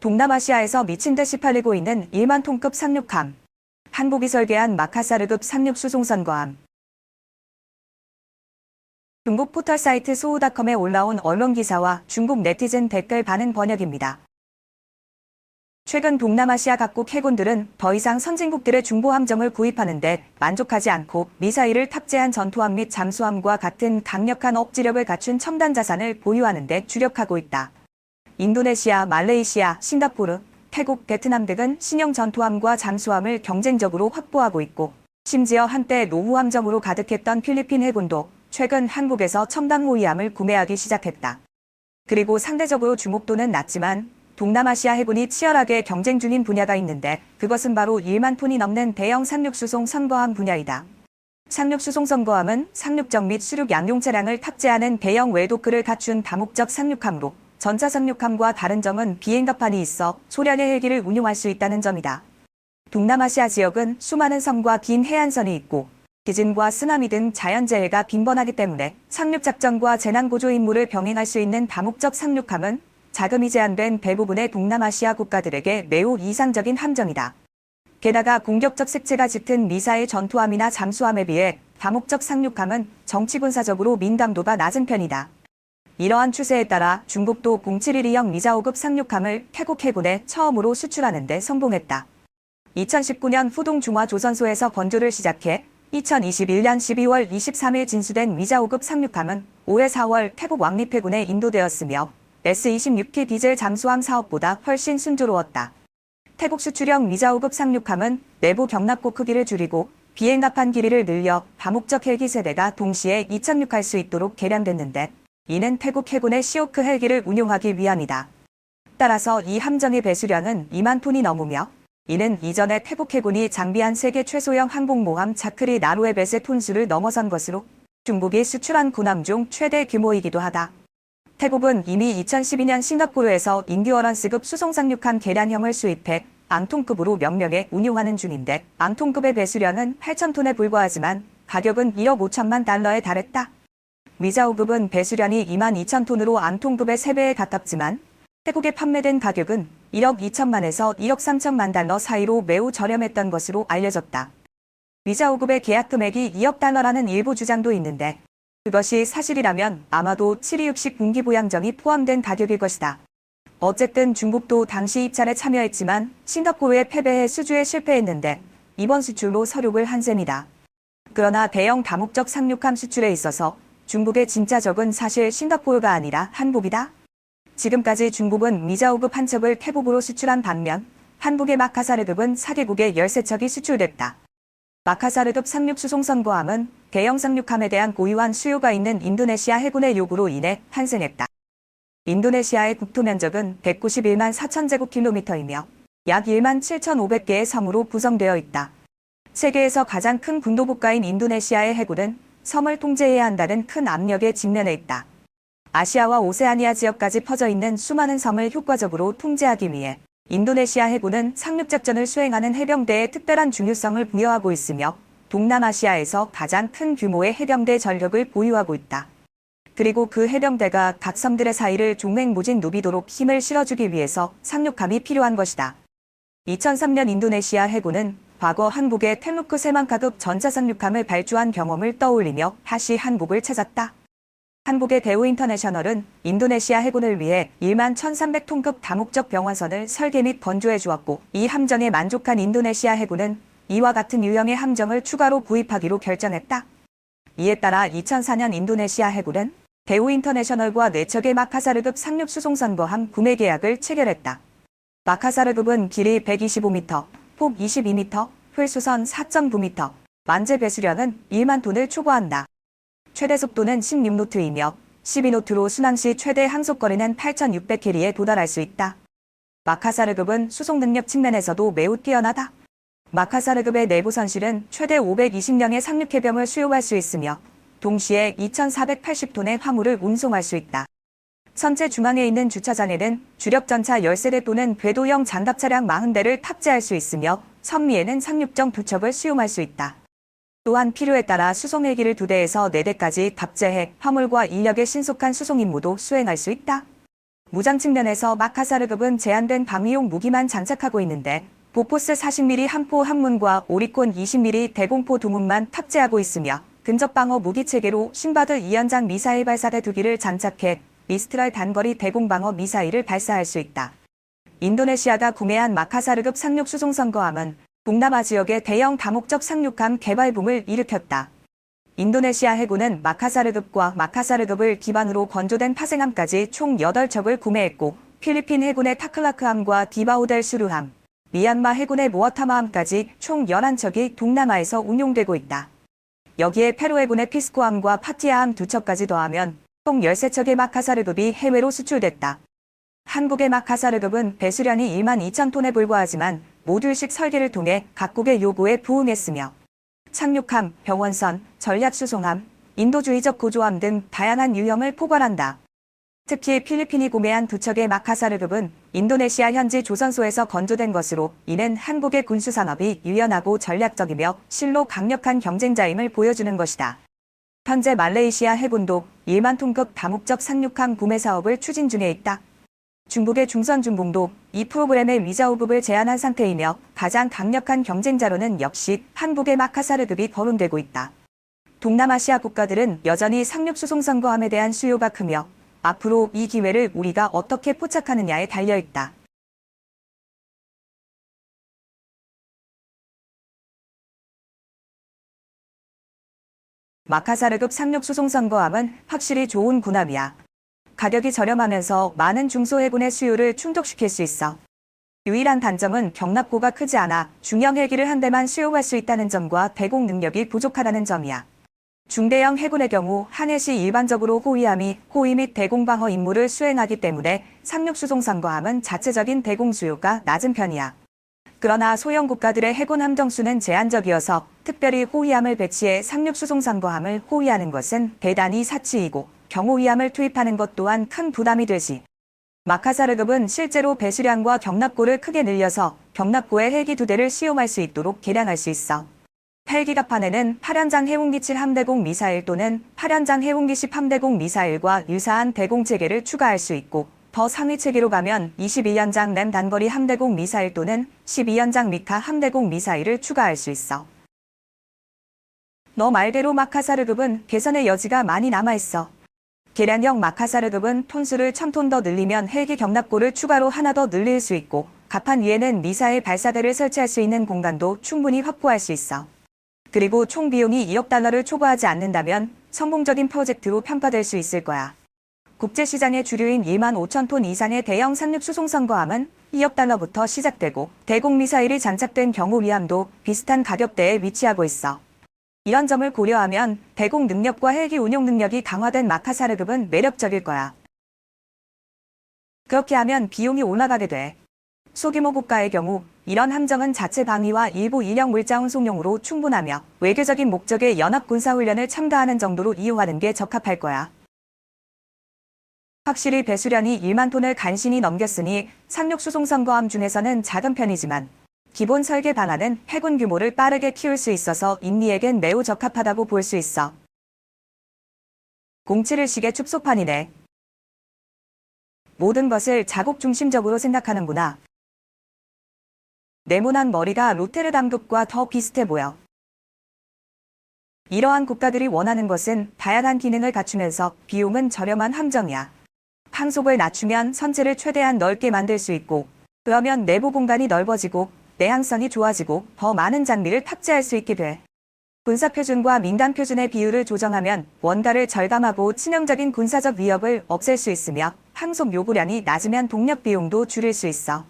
동남아시아에서 미친 듯이 팔리고 있는 1만 톤급 상륙함. 한국이 설계한 마카사르급 상륙 수송선거함. 중국 포털 사이트 소우닷컴에 올라온 언론 기사와 중국 네티즌 댓글 반응 번역입니다. 최근 동남아시아 각국 해군들은 더 이상 선진국들의 중보함정을 구입하는데 만족하지 않고 미사일을 탑재한 전투함 및 잠수함과 같은 강력한 억지력을 갖춘 첨단 자산을 보유하는 데 주력하고 있다. 인도네시아, 말레이시아, 싱가포르, 태국, 베트남 등은 신형 전투함과 잠수함을 경쟁적으로 확보하고 있고, 심지어 한때 노후함정으로 가득했던 필리핀 해군도 최근 한국에서 첨단 호위함을 구매하기 시작했다. 그리고 상대적으로 주목도는 낮지만 동남아시아 해군이 치열하게 경쟁 중인 분야가 있는데 그것은 바로 1만 톤이 넘는 대형 상륙수송 선거함 분야이다. 상륙수송 선거함은 상륙적 및 수륙 양용 차량을 탑재하는 대형 외도크를 갖춘 다목적 상륙함으로 전차 상륙함과 다른 점은 비행갑판이 있어 소량의 헬기를 운용할 수 있다는 점이다. 동남아시아 지역은 수많은 섬과 긴 해안선이 있고 지진과 쓰나미 등 자연재해가 빈번하기 때문에 상륙작전과 재난구조 임무를 병행할 수 있는 다목적 상륙함은 자금이 제한된 대부분의 동남아시아 국가들에게 매우 이상적인 함정이다. 게다가 공격적 색채가 짙은 미사일 전투함이나 잠수함에 비해 다목적 상륙함은 정치군사적으로 민감도가 낮은 편이다. 이러한 추세에 따라 중국도 0712형 미자오급 상륙함을 태국 해군에 처음으로 수출하는 데 성공했다. 2019년 후동 중화조선소에서 건조를 시작해 2021년 12월 23일 진수된 미자오급 상륙함은 올해 4월 태국 왕립해군에 인도되었으며 S-26기 디젤 잠수함 사업보다 훨씬 순조로웠다. 태국 수출형 미자오급 상륙함은 내부 경납고 크기를 줄이고 비행갑판 길이를 늘려 다목적 헬기 세대가 동시에 이착륙할 수 있도록 개량됐는데 이는 태국 해군의 시오크 헬기를 운용하기 위함이다. 따라서 이 함정의 배수량은 2만 톤이 넘으며 이는 이전에 태국 해군이 장비한 세계 최소형 항공모함 자크리 나루의 배세 톤수를 넘어선 것으로 중국이 수출한 군함 중 최대 규모이기도 하다. 태국은 이미 2012년 싱가포르에서 인듀어런스급 수송상륙함 개량형을 수입해 앙통급으로 명명해 운용하는 중인데 앙통급의 배수량은 8,000톤에 불과하지만 가격은 1억 5천만 달러에 달했다. 미자오급은 배수량이 2만 2천 톤으로 앙통급의 3배에 가깝지만 태국에 판매된 가격은 1억 2천만에서 1억 3천만 달러 사이로 매우 저렴했던 것으로 알려졌다. 미자오급의 계약 금액이 2억 달러라는 일부 주장도 있는데 그것이 사실이라면 아마도 7.26식 군기부양정이 포함된 가격일 것이다. 어쨌든 중국도 당시 입찰에 참여했지만 싱가포르에 패배해 수주에 실패했는데 이번 수출로 서륙을 한 셈이다. 그러나 대형 다목적 상륙함 수출에 있어서 중국의 진짜 적은 사실 싱가포르가 아니라 한국이다. 지금까지 중국은 미자오급 한 척을 태국으로 수출한 반면 한국의 마카사르급은 4개국에 13척이 수출됐다. 마카사르급 상륙수송선거함은 대형 상륙함에 대한 고유한 수요가 있는 인도네시아 해군의 요구로 인해 탄생했다. 인도네시아의 국토 면적은 191만 4천 제곱킬로미터이며 약 1만 7,500개의 섬으로 구성되어 있다. 세계에서 가장 큰 군도국가인 인도네시아의 해군은 섬을 통제해야 한다는 큰 압력에 직면해 있다. 아시아와 오세아니아 지역까지 퍼져 있는 수많은 섬을 효과적으로 통제하기 위해 인도네시아 해군은 상륙작전을 수행하는 해병대에 특별한 중요성을 부여하고 있으며 동남아시아에서 가장 큰 규모의 해병대 전력을 보유하고 있다. 그리고 그 해병대가 각 섬들의 사이를 종횡무진 누비도록 힘을 실어주기 위해서 상륙함이 필요한 것이다. 2003년 인도네시아 해군은 과거 한국의 템루크 세만카급 전차상륙함을 발주한 경험을 떠올리며 다시 한국을 찾았다. 한국의 대우 인터내셔널은 인도네시아 해군을 위해 1만 1,300톤급 다목적 병화선을 설계 및 건조해 주었고 이 함정에 만족한 인도네시아 해군은 이와 같은 유형의 함정을 추가로 구입하기로 결정했다. 이에 따라 2004년 인도네시아 해군은 대우 인터내셔널과 4척의 마카사르급 상륙수송선거함 구매 계약을 체결했다. 마카사르급은 길이 125m, 폭 22m, 홀수선 4.9m, 만재 배수량은 1만 톤을 초과한다. 최대 속도는 16노트이며 12노트로 순항 시 최대 항속거리는 8,600캐리에 도달할 수 있다. 마카사르급은 수송 능력 측면에서도 매우 뛰어나다. 마카사르급의 내부 선실은 최대 520명의 상륙해병을 수용할 수 있으며 동시에 2,480톤의 화물을 운송할 수 있다. 선체 중앙에 있는 주차장에는 주력전차 13대 또는 궤도형 장갑차량 40대를 탑재할 수 있으며 선미에는 상륙정 2척을 수용할 수 있다. 또한 필요에 따라 수송헬기를 2대에서 4대까지 탑재해 화물과 인력의 신속한 수송 임무도 수행할 수 있다. 무장 측면에서 마카사르급은 제한된 방위용 무기만 장착하고 있는데 보포스 40mm 함포 한문과 오리콘 20mm 대공포 두 문만 탑재하고 있으며 근접방어 무기체계로 신바드 2연장 미사일 발사대 2기를 장착해 미스트랄 단거리 대공방어 미사일을 발사할 수 있다. 인도네시아가 구매한 마카사르급 상륙 수송선거함은 동남아 지역의 대형 다목적 상륙함 개발 붐을 일으켰다. 인도네시아 해군은 마카사르급과 마카사르급을 기반으로 건조된 파생함까지 총 8척을 구매했고 필리핀 해군의 타클라크함과 디바오델 수루함, 미얀마 해군의 모어타마함까지 총 11척이 동남아에서 운용되고 있다. 여기에 페루 해군의 피스코함과 파티아함 2척까지 더하면 총 13척의 마카사르급이 해외로 수출됐다. 한국의 마카사르급은 배수량이 1만 2천 톤에 불과하지만 모듈식 설계를 통해 각국의 요구에 부응했으며 착륙함, 병원선, 전략수송함, 인도주의적 구조함 등 다양한 유형을 포괄한다. 특히 필리핀이 구매한 2척의 마카사르급은 인도네시아 현지 조선소에서 건조된 것으로 이는 한국의 군수산업이 유연하고 전략적이며 실로 강력한 경쟁자임을 보여주는 것이다. 현재 말레이시아 해군도 1만 톤급 다목적 상륙함 구매 사업을 추진 중에 있다. 중국의 중선중공도 이 프로그램의 위자우급을 제한한 상태이며 가장 강력한 경쟁자로는 역시 한국의 마카사르급이 거론되고 있다. 동남아시아 국가들은 여전히 상륙수송선거함에 대한 수요가 크며 앞으로 이 기회를 우리가 어떻게 포착하느냐에 달려있다. 마카사르급 상륙수송선거함은 확실히 좋은 군함이야. 가격이 저렴하면서 많은 중소해군의 수요를 충족시킬 수 있어. 유일한 단점은 경납고가 크지 않아 중형 헬기를 한 대만 수용할 수 있다는 점과 대공 능력이 부족하다는 점이야. 중대형 해군의 경우 한해시 일반적으로 호위함이 호위 및 대공방어 임무를 수행하기 때문에 상륙수송선거함은 자체적인 대공 수요가 낮은 편이야. 그러나 소형 국가들의 해군 함정수는 제한적이어서 특별히 호위함을 배치해 상륙수송선거함을 호위하는 것은 대단히 사치이고 경호위함을 투입하는 것 또한 큰 부담이 되지. 마카사르급은 실제로 배수량과 경납고를 크게 늘려서 경납고에 헬기 2대를 시험할 수 있도록 개량할 수 있어. 헬기갑판에는 8연장 해운기 7 함대공 미사일 또는 8연장 해운기 10 함대공 미사일과 유사한 대공 체계를 추가할 수 있고 더 상위 체계로 가면 21연장 램 단거리 함대공 미사일 또는 12연장 미카 함대공 미사일을 추가할 수 있어. 너 말대로 마카사르급은 개선의 여지가 많이 남아있어. 개량형 마카사르급은 톤수를 1000톤 더 늘리면 헬기 경납고를 추가로 하나 더 늘릴 수 있고 갑판 위에는 미사일 발사대를 설치할 수 있는 공간도 충분히 확보할 수 있어. 그리고 총 비용이 2억 달러를 초과하지 않는다면 성공적인 프로젝트로 평가될 수 있을 거야. 국제시장의 주류인 2만 5천 톤 이상의 대형 상륙수송선거함은 2억 달러부터 시작되고 대공미사일이 장착된 경우 위함도 비슷한 가격대에 위치하고 있어. 이런 점을 고려하면 대공 능력과 헬기 운용 능력이 강화된 마카사르급은 매력적일 거야. 그렇게 하면 비용이 올라가게 돼. 소규모 국가의 경우 이런 함정은 자체 방위와 일부 일형 물자 운송용으로 충분하며 외교적인 목적의 연합군사훈련을 첨가하는 정도로 이용하는 게 적합할 거야. 확실히 배수량이 1만 톤을 간신히 넘겼으니 상륙수송선거함 중에서는 작은 편이지만 기본 설계 방안은 해군 규모를 빠르게 키울 수 있어서 인리에겐 매우 적합하다고 볼 수 있어. 07을 축소판이네. 모든 것을 자국 중심적으로 생각하는구나. 네모난 머리가 로테르담급과 더 비슷해 보여. 이러한 국가들이 원하는 것은 다양한 기능을 갖추면서 비용은 저렴한 함정이야. 항속을 낮추면 선체를 최대한 넓게 만들 수 있고 그러면 내부 공간이 넓어지고 내항성이 좋아지고 더 많은 장비를 탑재할 수 있게 돼. 군사표준과 민간표준의 비율을 조정하면 원가를 절감하고 치명적인 군사적 위협을 없앨 수 있으며 항속 요구량이 낮으면 동력 비용도 줄일 수 있어.